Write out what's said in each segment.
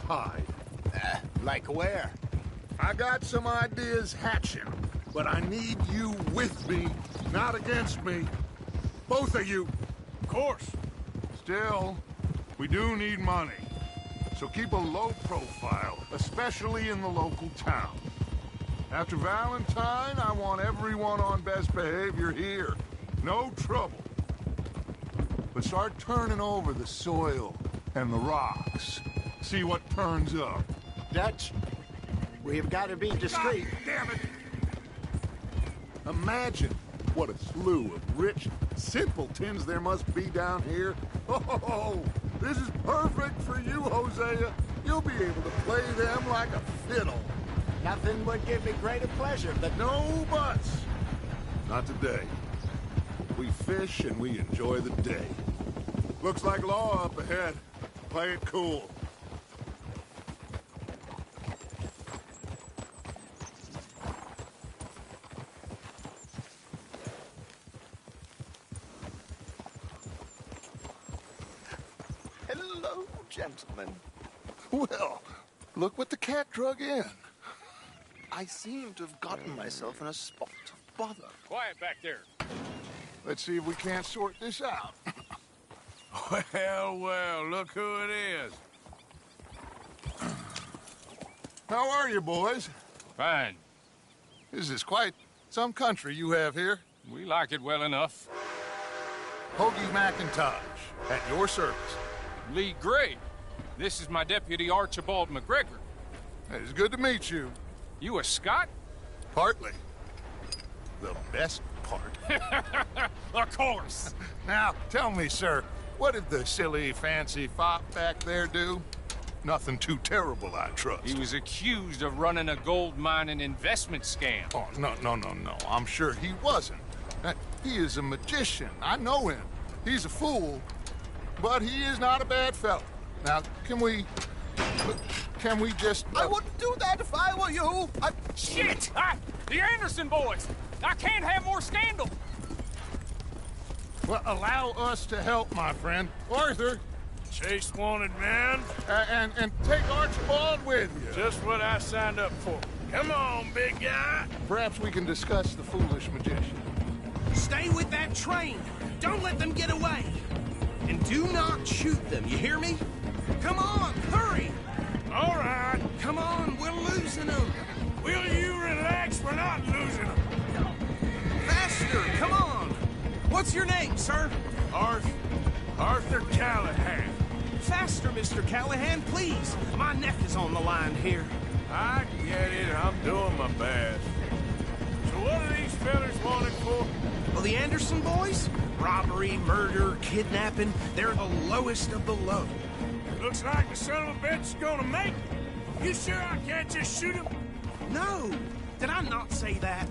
hide. Like where? I got some ideas hatching, but I need you with me, not against me. Both of you. Of course. Still, we do need money. So keep a low profile, especially in the local town. After Valentine, I want everyone on best behavior here. No trouble. But start turning over the soil and the rocks. See what turns up. Dutch, we've got to be discreet. God damn it! Imagine what a slew of rich simpletons there must be down here. Oh, this is perfect for you, Hosea. You'll be able to play them like a fiddle. Nothing would give me greater pleasure than... No buts. Not today. We fish and we enjoy the day. Looks like law up ahead. Play it cool. Hello, gentlemen. Well, look what the cat drug in. I seem to have gotten myself in a spot of bother. Quiet back there. Let's see if we can't sort this out. Well, well, look who it is. How are you, boys? Fine. This is quite some country you have here. We like it well enough. Hoagie McIntosh, at your service. Lee Gray. This is my deputy, Archibald McGregor. It's good to meet you. You a Scot? Partly. The best part. Of course. Now, tell me, sir, what did the silly, fancy fop back there do? Nothing too terrible, I trust. He was accused of running a gold mining investment scam. Oh, no. I'm sure he wasn't. He is a magician. I know him. He's a fool, but he is not a bad fellow. Now, can we just... I wouldn't do that if I were you. Shit! The Anderson boys! I can't have more scandal! Well, allow us to help, my friend. Arthur. Chase wanted man. And take Archibald with you. Just what I signed up for. Come on, big guy. Perhaps we can discuss the foolish magician. Stay with that train. Don't let them get away. And do not shoot them, you hear me? Come on, hurry! All right. Come on, we're losing them. Will you relax? We're not losing them. Faster, come on. What's your name, sir? Arthur Callahan. Faster, Mr. Callahan, please. My neck is on the line here. I get it. I'm doing my best. So what are these fellas wanted for? Well, the Anderson boys? Robbery, murder, kidnapping. They're the lowest of the low. Looks like the son of a bitch is gonna make it. You sure I can't just shoot him? No. Did I not say that?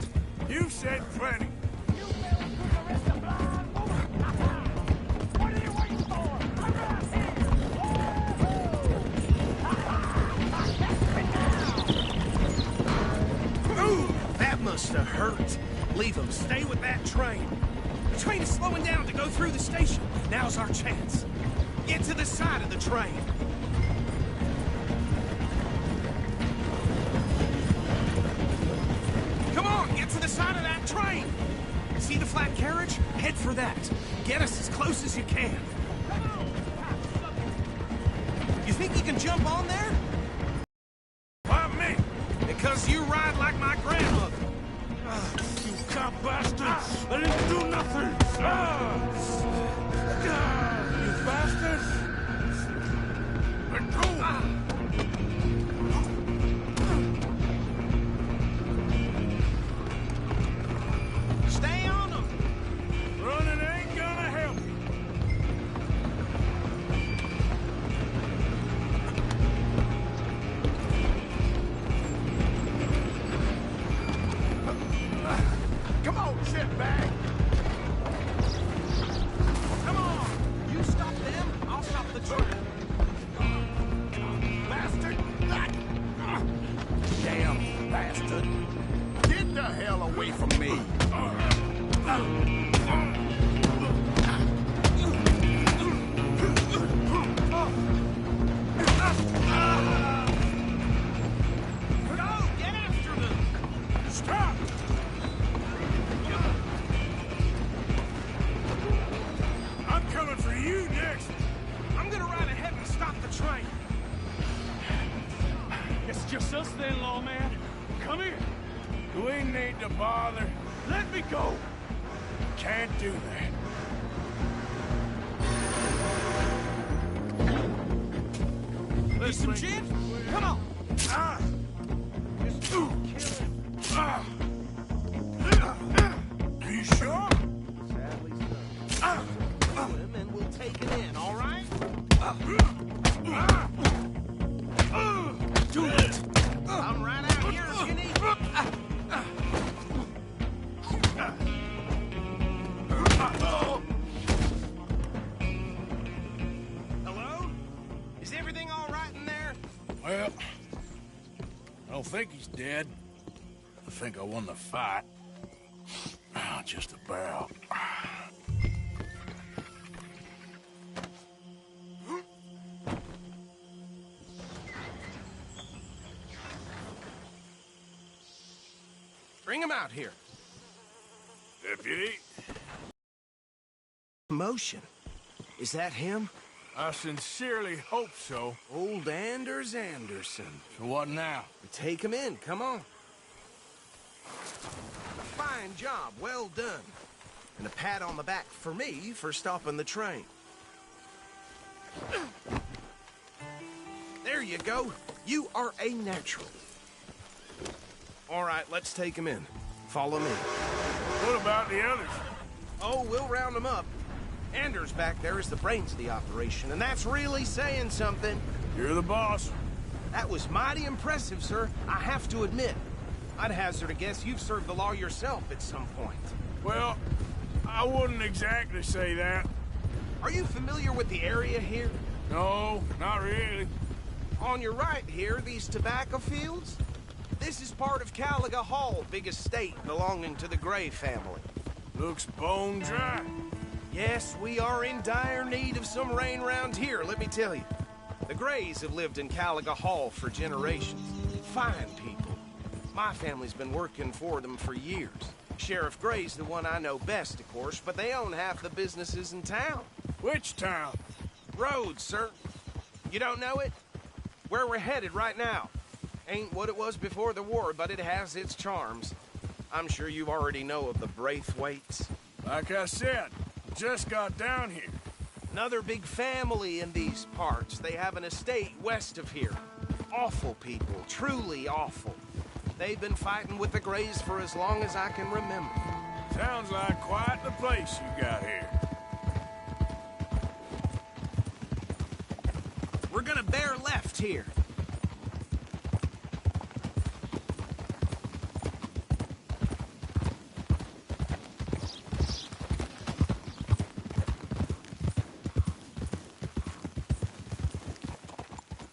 You've said plenty. You fellas took the rest of blind woman. What are you waiting for? Ooh, that must have hurt. Leave them. Stay with that train. The train is slowing down to go through the station. Now's our chance. Get to the side of the train. Come on, get to the side of that train. See the flat carriage? Head for that. Get us as close as you can. You think you can jump on there? Why me? Because you ride like my grandmother. You cop bastard! I didn't do nothing! You bastard! Let go! Stay on them! Running ain't gonna help you. Come on, shitbag! Come on! You stop them, I'll stop the train. Bastard! Damn bastard! Get the hell away from me! just then, lawman. Come here. We need to bother. Let me go. Can't do that. Need some gin? Come on. Just Are you sure? Sadly so. Him and we'll take it in, all right? Do it. I'm right out here if you need me. Hello? Is everything all right in there? Well, I don't think he's dead. I think I won the fight. Just about. Bring him out here. Deputy, Motion. Is that him? I sincerely hope so. Old Anders Anderson. So what now? Take him in, come on. Fine job, well done. And a pat on the back for me for stopping the train. There you go. You are a natural. All right, let's take him in. Follow me. What about the others? Oh, we'll round them up. Anders back there is the brains of the operation, and that's really saying something. You're the boss. That was mighty impressive, sir. I have to admit. I'd hazard a guess you've served the law yourself at some point. Well, I wouldn't exactly say that. Are you familiar with the area here? No, not really. On your right here, these tobacco fields? This is part of Caliga Hall, big estate belonging to the Gray family. Looks bone dry. Yes, we are in dire need of some rain round here, let me tell you. The Grays have lived in Caliga Hall for generations. Fine people. My family's been working for them for years. Sheriff Gray's the one I know best, of course, but they own half the businesses in town. Which town? Rhodes, sir. You don't know it? Where we're headed right now. Ain't what it was before the war, but it has its charms. I'm sure you already know of the Braithwaites. Like I said, just got down here. Another big family in these parts. They have an estate west of here. Awful people, truly awful. They've been fighting with the Grays for as long as I can remember. Sounds like quite the place you got here. We're gonna bear left here.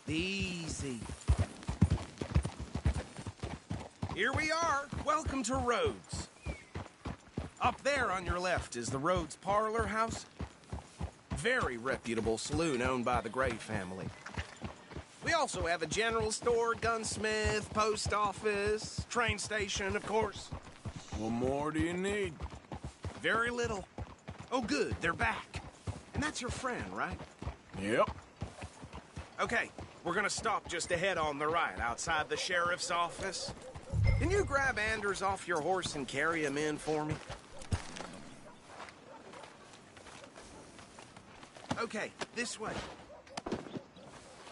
Easy. Here we are. Welcome to Rhodes. Up there on your left is the Rhodes Parlor House. Very reputable saloon owned by the Gray family. We also have a general store, gunsmith, post office, train station, of course. What more do you need? Very little. Oh, good. They're back. And that's your friend, right? Yep. Okay. We're gonna stop just ahead on the right, outside the sheriff's office. Can you grab Anders off your horse and carry him in for me? Okay, this way.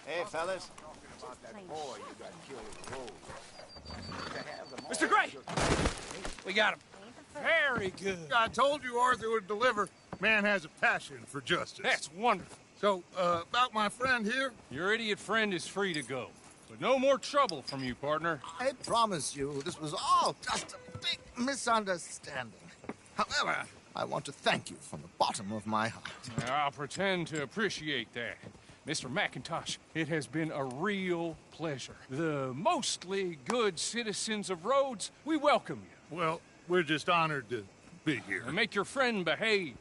Hey, fellas. Mr. Gray! We got him. Very good. I told you Arthur would deliver. Man has a passion for justice. That's wonderful. So, about my friend here? Your idiot friend is free to go. But no more trouble from you, partner. I promise you, this was all just a big misunderstanding. However, I want to thank you from the bottom of my heart. I'll pretend to appreciate that. Mr. McIntosh, it has been a real pleasure. The mostly good citizens of Rhodes, we welcome you. Well, we're just honored to be here. And make your friend behave.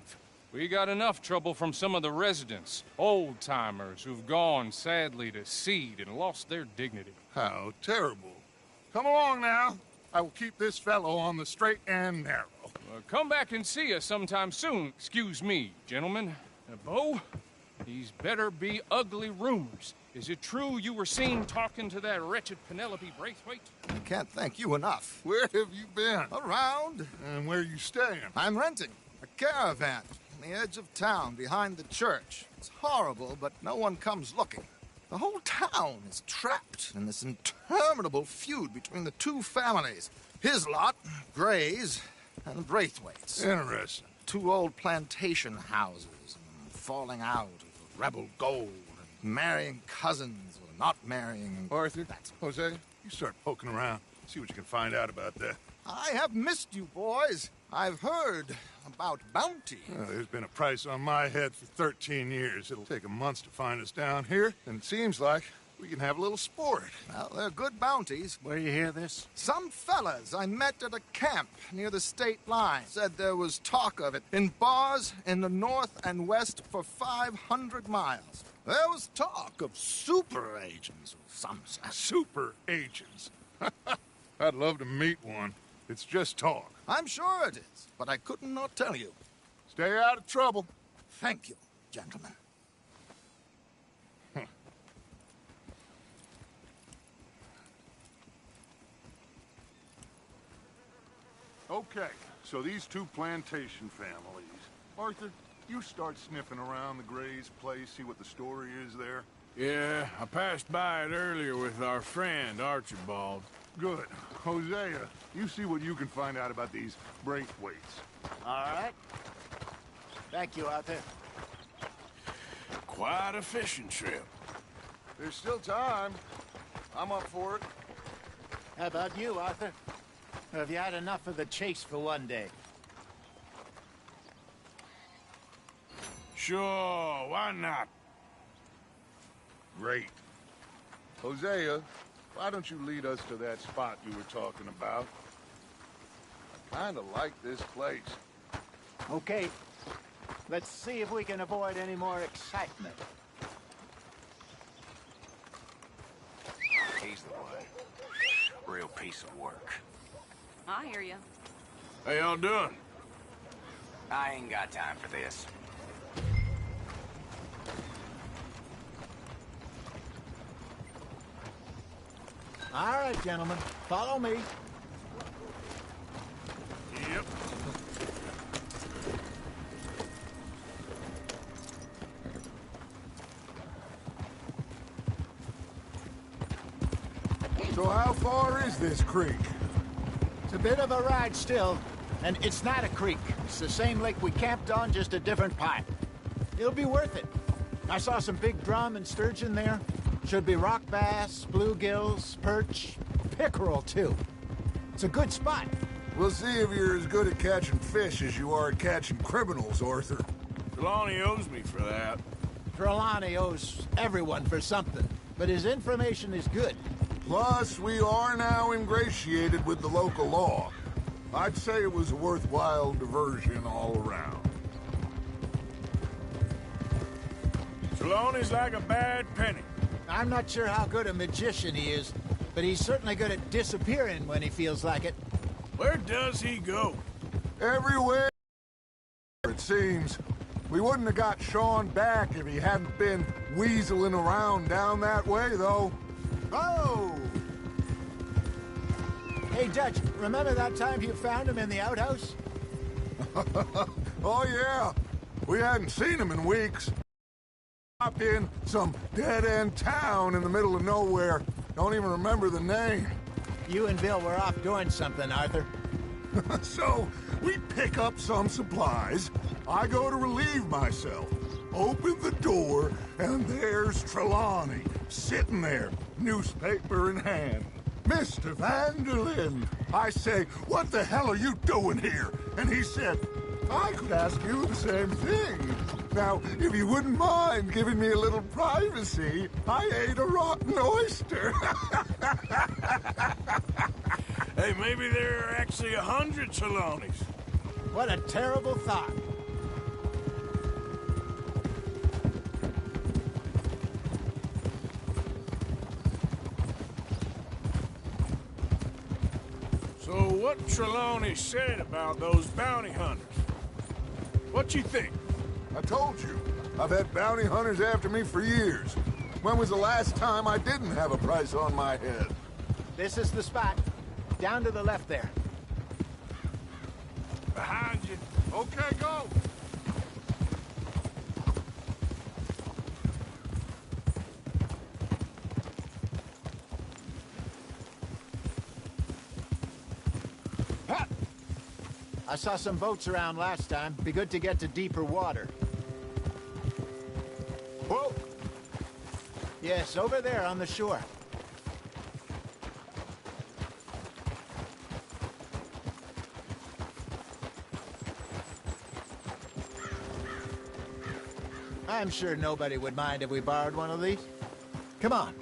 We got enough trouble from some of the residents, old-timers who've gone, sadly, to seed and lost their dignity. How terrible. Come along now. I will keep this fellow on the straight and narrow. Come back and see us sometime soon. Excuse me, gentlemen. Bo, these better be ugly rumors Is it true you were seen talking to that wretched Penelope Braithwaite? I can't thank you enough. Where have you been? Around. And where are you staying? I'm renting a caravan on the edge of town behind the church. It's horrible, but no one comes looking. The whole town is trapped in this interminable feud between the two families. His lot, Gray's, and the Braithwaites. Interesting. Two old plantation houses, and falling out of rebel gold, and marrying cousins or not marrying. Arthur, Jose, you start poking around. See what you can find out about that. I have missed you, boys. I've heard about bounty. Well, there's been a price on my head for 13 years. It'll take 'em months to find us down here, and it seems like we can have a little sport. Well, they're good bounties. Where you hear this? Some fellas I met at a camp near the state line said there was talk of it in bars in the north and west for 500 miles. There was talk of super agents of some sort. Super agents. I'd love to meet one. It's just talk. I'm sure it is, but I couldn't not tell you. Stay out of trouble. Thank you, gentlemen. Okay, so these two plantation families. Arthur, you start sniffing around the Gray's place, see what the story is there. Yeah, I passed by it earlier with our friend, Archibald. Good. Hosea, you see what you can find out about these Braithwaites. All right. Thank you, Arthur. Quite a fishing trip. There's still time. I'm up for it. How about you, Arthur? Or have you had enough of the chase for one day? Sure, why not? Great. Hosea, why don't you lead us to that spot you were talking about? I kinda like this place. Okay. Let's see if we can avoid any more excitement. He's the one. Real piece of work. I hear you. How y'all doing? I ain't got time for this. All right, gentlemen. Follow me. Yep. So how far is this creek? It's a bit of a ride still, and it's not a creek. It's the same lake we camped on, just a different part. It'll be worth it. I saw some big drum and sturgeon there. Should be rock bass, bluegills, perch, pickerel, too. It's a good spot. We'll see if you're as good at catching fish as you are at catching criminals, Arthur. Trelawney owes me for that. Trelawney owes everyone for something, but his information is good. Plus, we are now ingratiated with the local law. I'd say it was a worthwhile diversion all around. Trelawney's like a bad penny. I'm not sure how good a magician he is, but he's certainly good at disappearing when he feels like it. Where does he go? Everywhere, it seems. We wouldn't have got Sean back if he hadn't been weaseling around down that way, though. Oh! Hey, Dutch, remember that time you found him in the outhouse? Oh, yeah. We hadn't seen him in weeks. Up in some dead-end town in the middle of nowhere. Don't even remember the name. You and Bill were off doing something, Arthur. So, we pick up some supplies. I go to relieve myself. Open the door, and there's Trelawney, sitting there, newspaper in hand. Mr. Vanderlyn. I say, what the hell are you doing here? And he said, I could ask you the same thing. Now, if you wouldn't mind giving me a little privacy, I ate a rotten oyster. Hey, maybe there are actually 100 Trelawneys. What a terrible thought. So what Trelawney said about those bounty hunters? What you think? I told you, I've had bounty hunters after me for years. When was the last time I didn't have a price on my head? This is the spot. Down to the left there. Behind you. Okay, go! I saw some boats around last time. Be good to get to deeper water. Whoa! Yes, over there on the shore. I'm sure nobody would mind if we borrowed one of these. Come on.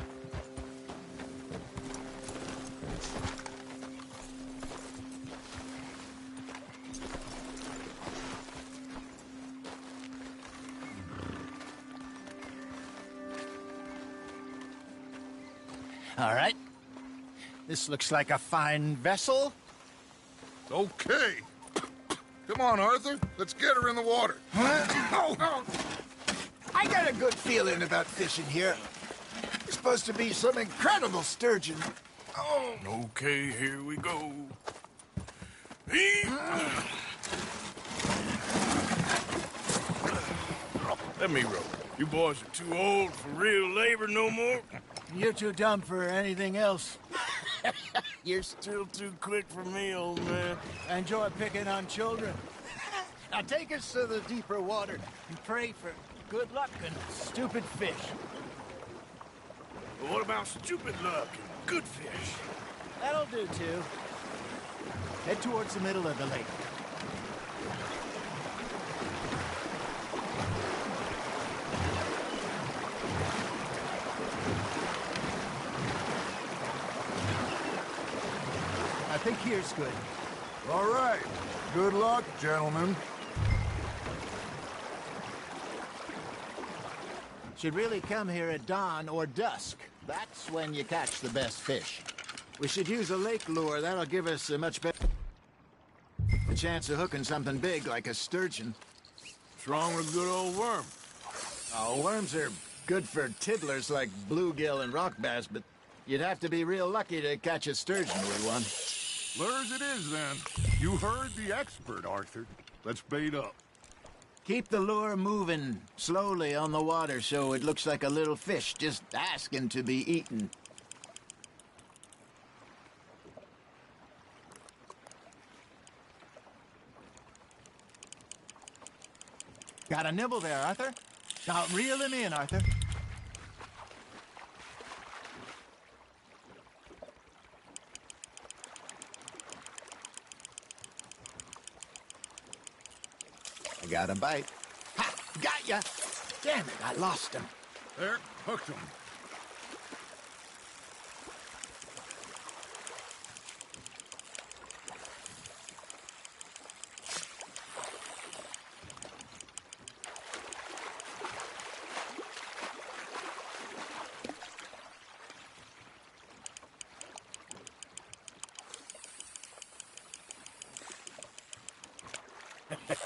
All right. This looks like a fine vessel. Okay. Come on, Arthur. Let's get her in the water. I got a good feeling about fishing here. It's supposed to be some incredible sturgeon. Okay, here we go. Let me row. You boys are too old for real labor no more. You're too dumb for anything else. You're still too quick for me, old man. I enjoy picking on children. Now take us to the deeper water and pray for good luck and stupid fish. But what about stupid luck and good fish? That'll do, too. Head towards the middle of the lake. I think here's good. All right. Good luck, gentlemen. Should really come here at dawn or dusk. That's when you catch the best fish. We should use a lake lure. That'll give us a much better chance of hooking something big like a sturgeon. What's wrong with good old worm? Oh, worms are good for tiddlers like bluegill and rock bass, but you'd have to be real lucky to catch a sturgeon with one. Lures it is, then. You heard the expert, Arthur. Let's bait up. Keep the lure moving slowly on the water so it looks like a little fish just asking to be eaten. Got a nibble there, Arthur. Now reel him in, Arthur. I got a bite. Ha! Got ya! Damn it, I lost him. There, hooked him.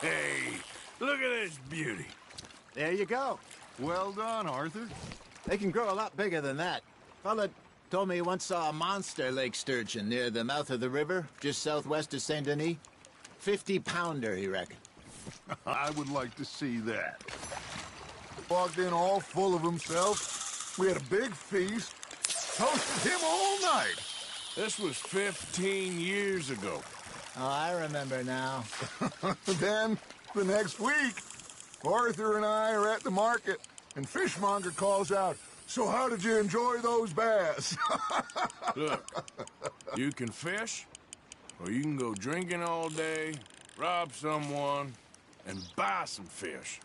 Hey, look at this beauty. There you go. Well done, Arthur. They can grow a lot bigger than that. Fella told me he once saw a monster lake sturgeon near the mouth of the river, just southwest of Saint Denis. 50-pounder, he reckoned. I would like to see that. Walked in all full of himself. We had a big feast. Toasted him all night. This was 15 years ago. Oh, I remember now. Then, the next week, Arthur and I are at the market, and Fishmonger calls out, "So how did you enjoy those bass?" Look, you can fish, or you can go drinking all day, rob someone, and buy some fish.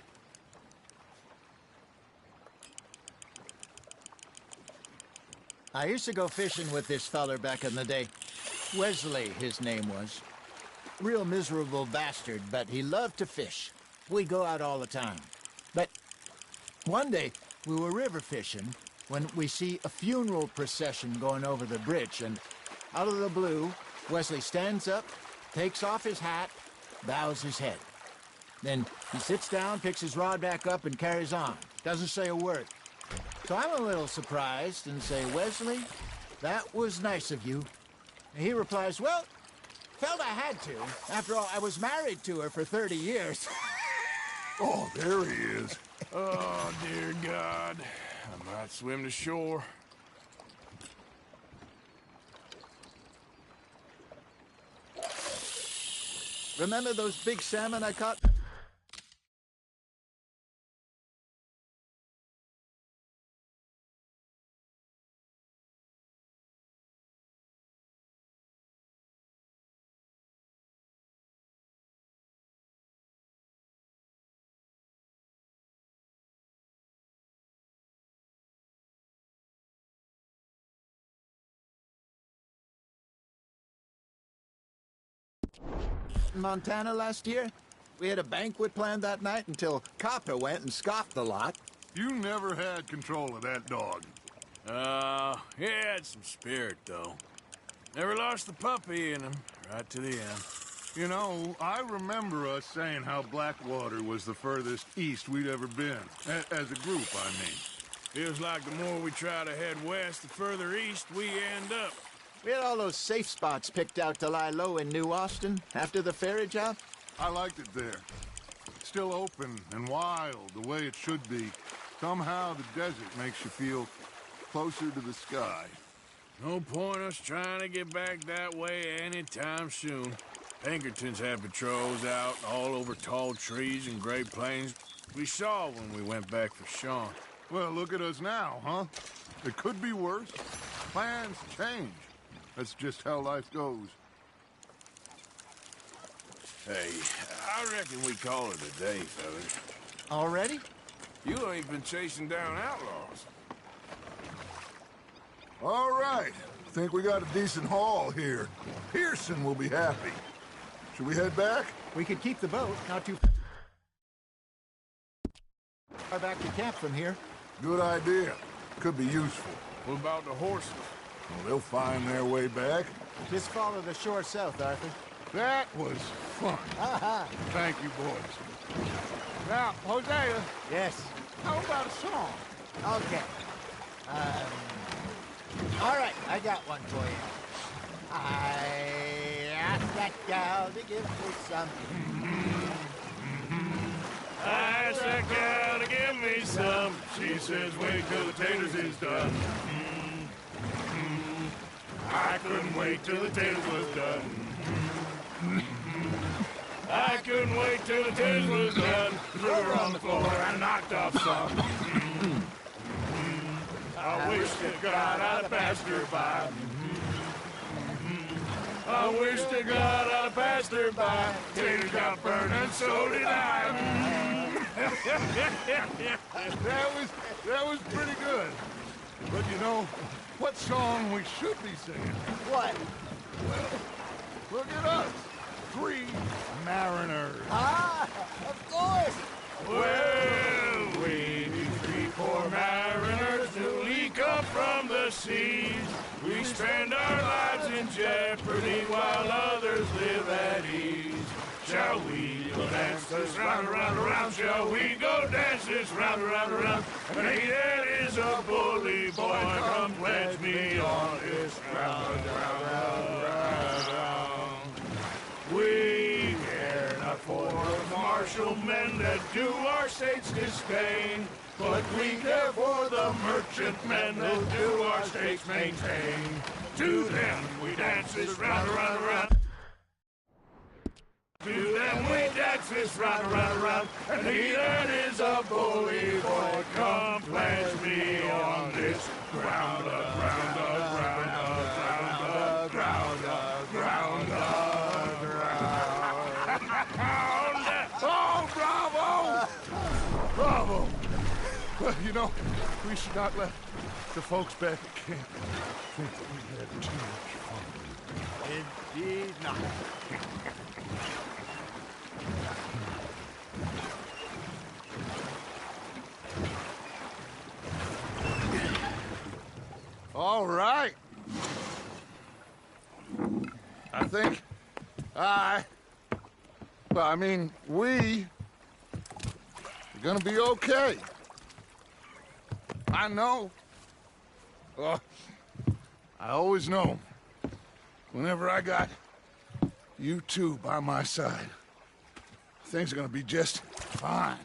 I used to go fishing with this feller back in the day. Wesley, his name was. Real miserable bastard, but he loved to fish. We'd go out all the time. But one day, we were river fishing when we see a funeral procession going over the bridge, and out of the blue, Wesley stands up, takes off his hat, bows his head. Then he sits down, picks his rod back up, and carries on. Doesn't say a word. So I'm a little surprised and say, Wesley, that was nice of you. And he replies, well, felt I had to. After all, I was married to her for 30 years. Oh, there he is. Oh, dear God. I might swim to shore. Remember those big salmon I caught? In Montana last year? We had a banquet planned that night until Copper went and scoffed the lot. You never had control of that dog. He had some spirit, though. Never lost the puppy in him, right to the end. You know, I remember us saying how Blackwater was the furthest east we'd ever been. As a group, I mean. Feels like the more we try to head west, the further east we end up. We had all those safe spots picked out to lie low in New Austin after the ferry job. I liked it there. Still open and wild, the way it should be. Somehow the desert makes you feel closer to the sky. No point us trying to get back that way anytime soon. Pinkertons had patrols out all over tall trees and Great Plains. We saw when we went back for Sean. Well, look at us now, huh? It could be worse. Plans change. That's just how life goes. Hey, I reckon we call it a day, fellas. Already? You ain't been chasing down outlaws. All right. Think we got a decent haul here. Pearson will be happy. Should we head back? We could keep the boat, not too far back to camp from here. Good idea. Could be useful. What about the horses? Well, they'll find their way back. Just follow the shore south, Arthur. That was fun. Thank you, boys. Now, Hosea, Yes. how about a song? Okay. All right, I got one for you. I asked that gal to give me some. I asked that gal to give me some. She says, wait till the taters is done. I couldn't wait till the taters was done. I couldn't wait till the taters was done. Threw her on the floor and knocked off some. I wish to God I'd passed her by. I wish to God I'd passed her by. Taters got burned and so did I. That was pretty good. But you know, what song we should be singing? What? Look at us. 3 mariners. Ah, of course. Well, we be 3 poor mariners newly come from the seas. We spend our lives in jeopardy while others live at ease. Shall we go dance this round, around, around? Shall we go dance this round, around, around? And he that is a bully boy, come pledge me on this round, round, round, round, round. We care not for the martial men that do our state's disdain, but we care for the merchant men that do our states maintain. To them we dance this round, around, around. To them we dance this round, around, around. And he that is a bully boy, come pledge me on this ground, ground, ground, ground, ground, ground, ground, ground. Oh, bravo! Bravo! Well, you know, we should not let the folks back at camp think that we had too much fun. Indeed not. All right. I think we are gonna be okay. I know. Well, I always know. Whenever I got you two by my side, things are gonna be just fine.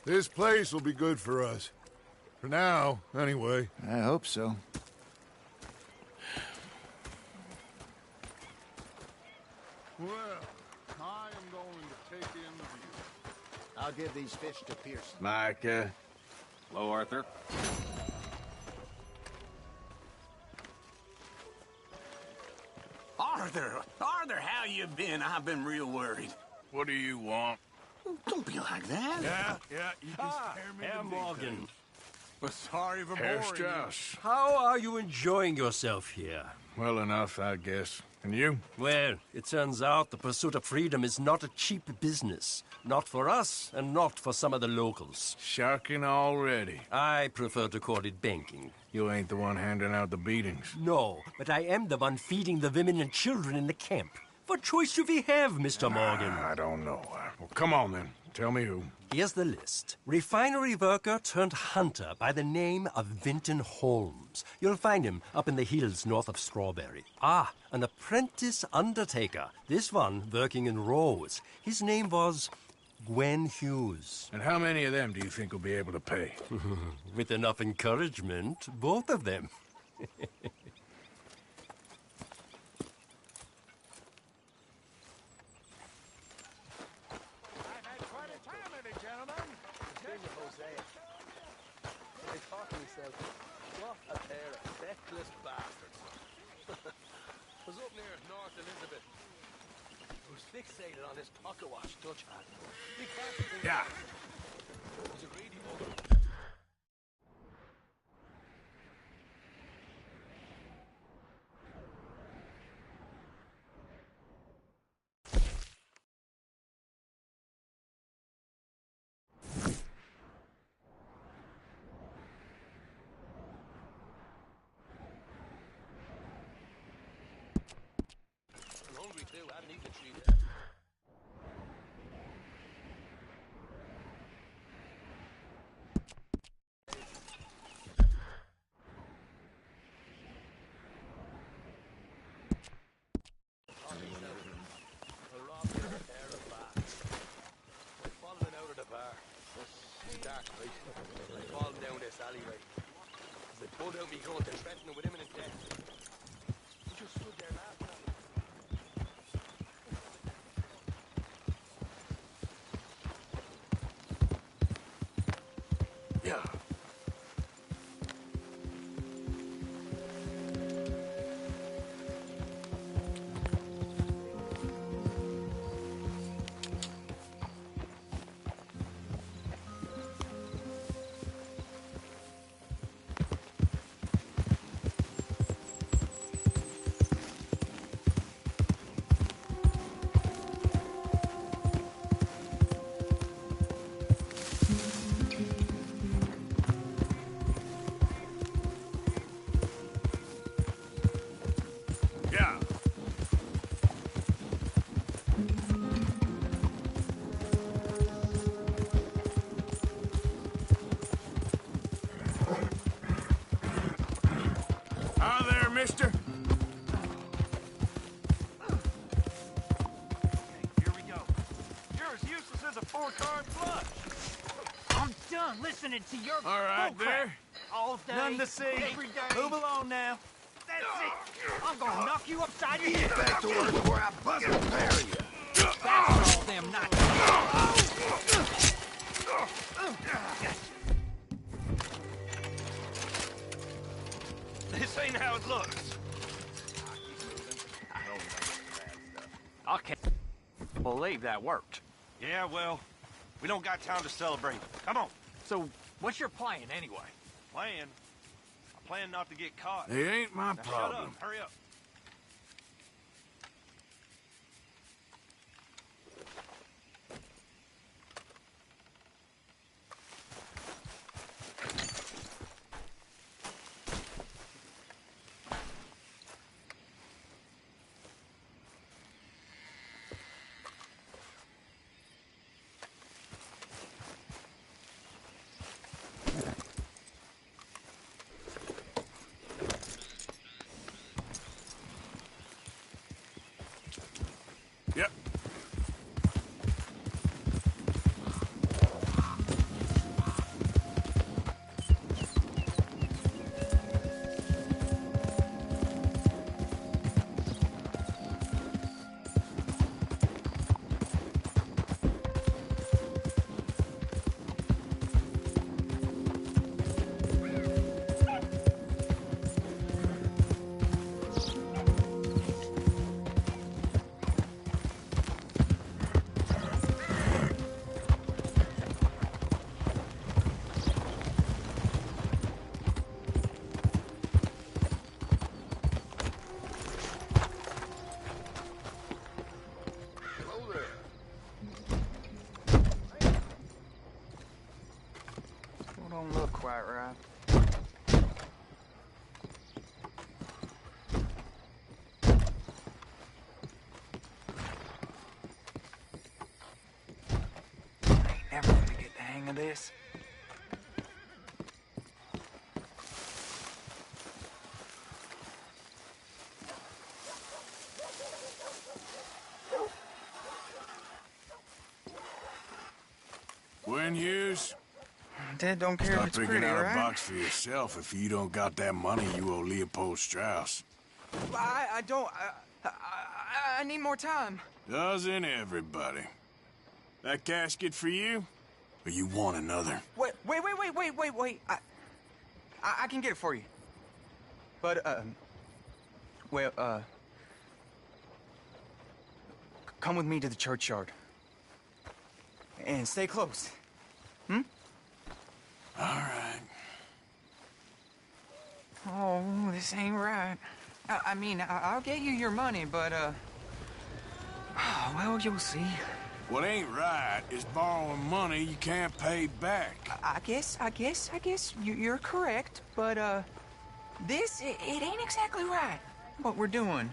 This place will be good for us. For now, anyway. I hope so. Well, I am going to take in the view. I'll give these fish to Pearson. Micah. Hello, Arthur. Arthur, how you been? I've been real worried. What do you want? Don't be like that. Yeah, you can spare me Herr the big Morgan. things. Well, sorry for boring you. Strauss. How are you enjoying yourself here? Well enough, I guess. And you? Well, it turns out the pursuit of freedom is not a cheap business. Not for us, and not for some of the locals. Sharking already. I prefer to call it banking. You ain't the one handing out the beatings. No, but I am the one feeding the women and children in the camp. What choice do we have, Mr. Morgan? I don't know. Well, come on then. Tell me who. Here's the list. Refinery worker turned hunter by the name of Vinton Holmes. You'll find him up in the hills north of Strawberry. Ah, an apprentice undertaker. This one working in Rose. His name was Gwen Hughes. And how many of them do you think will be able to pay? With enough encouragement, both of them. Fixated on this pocket watch Dutch had. Yeah. He's a greedy bugger. I'm hungry too. I haven't eaten a treat yet. Alleyway. They pulled out me gun to threaten her with imminent death. We just stood there laughing at them. Yeah. Mister? Here we go. You're as useless as a four-card flush. I'm done listening to your All right, bullcrap. there. All day, None to see. every day. Move along now. That's it. I'm gonna knock you upside your head. Back to work before I bust and bury you. That's all them not. This ain't how it looks. I can't believe that worked. Yeah, well, we don't got time to celebrate. Come on. So, what's your plan anyway? Plan? I plan not to get caught. It ain't my Now, problem. shut up. Hurry up. gonna look quite right. I ain't never gonna get the hang of this. Gwen Hughes? Dad don't care if Start it's picking pretty, out right? a box for yourself if you don't got that money you owe Leopold Strauss. I don't... I need more time. Doesn't everybody? That casket for you? Or you want another? Wait. I can get it for you. But, come with me to the churchyard. And stay close. Hmm? All right. Oh, this ain't right. I mean, I'll get you your money, but, well, you'll see. What ain't right is borrowing money you can't pay back. I guess you're correct, but, it ain't exactly right, what we're doing.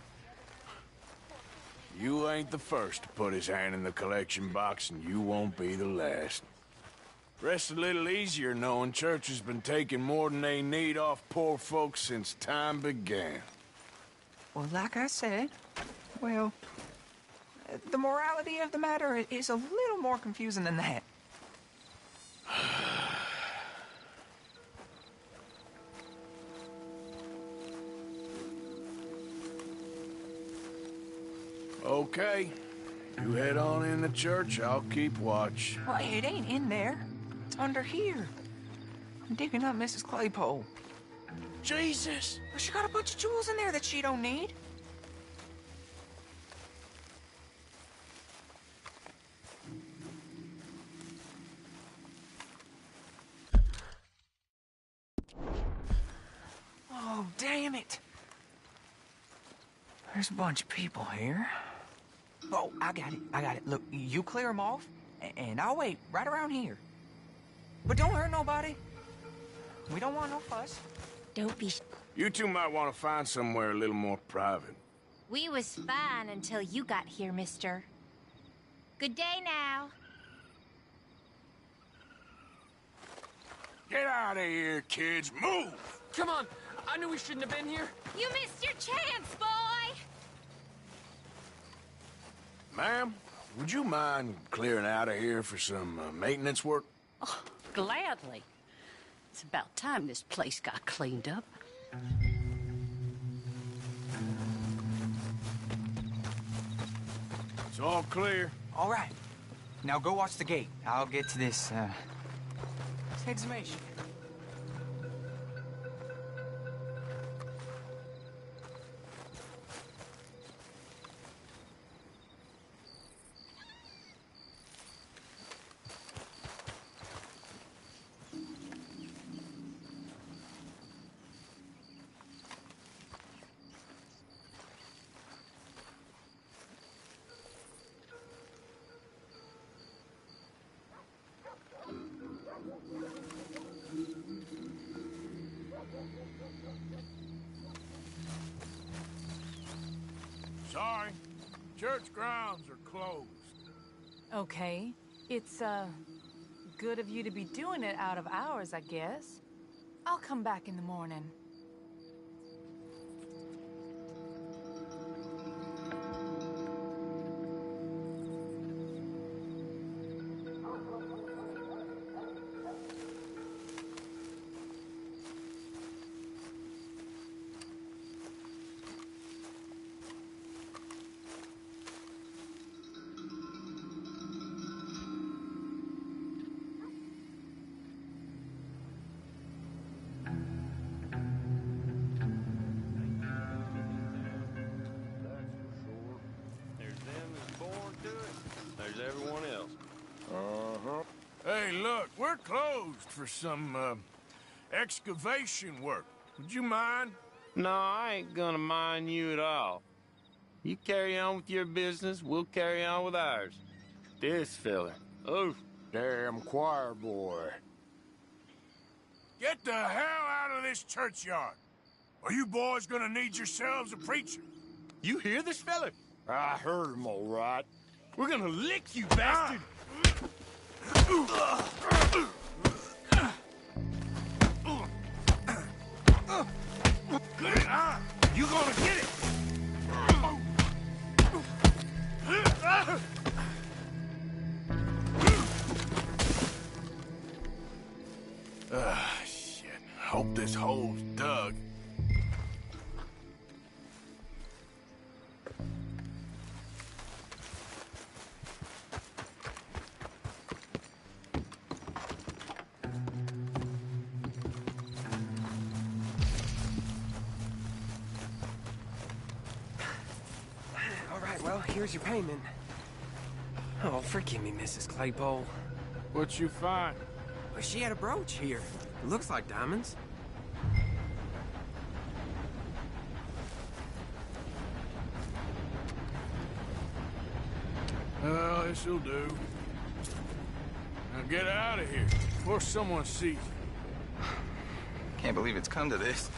You ain't the first to put his hand in the collection box, and you won't be the last. Rests a little easier knowing church has been taking more than they need off poor folks since time began. Well, like I said, well, the morality of the matter is a little more confusing than that. Okay. You head on in the church, I'll keep watch. Well, it ain't in there. It's under here. I'm digging up Mrs. Claypole. Jesus! Well, she got a bunch of jewels in there that she don't need. Oh, damn it. There's a bunch of people here. Oh, I got it. Look, you clear them off, and I'll wait right around here. But don't hurt nobody. We don't want no fuss. Don't be... You two might want to find somewhere a little more private. We was fine until you got here, mister. Good day now. Get out of here, kids. Move! Come on. I knew we shouldn't have been here. You missed your chance, boy! Ma'am, would you mind clearing out of here for some maintenance work? Oh, gladly. It's about time this place got cleaned up. It's all clear. All right. Now go watch the gate. I'll get to this, exhumation. Sorry. Church grounds are closed. Okay. It's, good of you to be doing it out of hours, I guess. I'll come back in the morning. Hey, look, we're closed for some, excavation work. Would you mind? No, I ain't gonna mind you at all. You carry on with your business, we'll carry on with ours. This fella. Oh, damn choir boy. Get the hell out of this churchyard. Are you boys gonna need yourselves a preacher? You hear this fella? I heard him all right. We're gonna lick you, bastard! You gonna get it? Shit. Hope this hole's dug. All right, well, here's your payment. Oh, forgive me, Mrs. Claypole. What you find? Well, she had a brooch here. It looks like diamonds. Well, this'll do. Now get out of here before someone sees you. Can't believe it's come to this.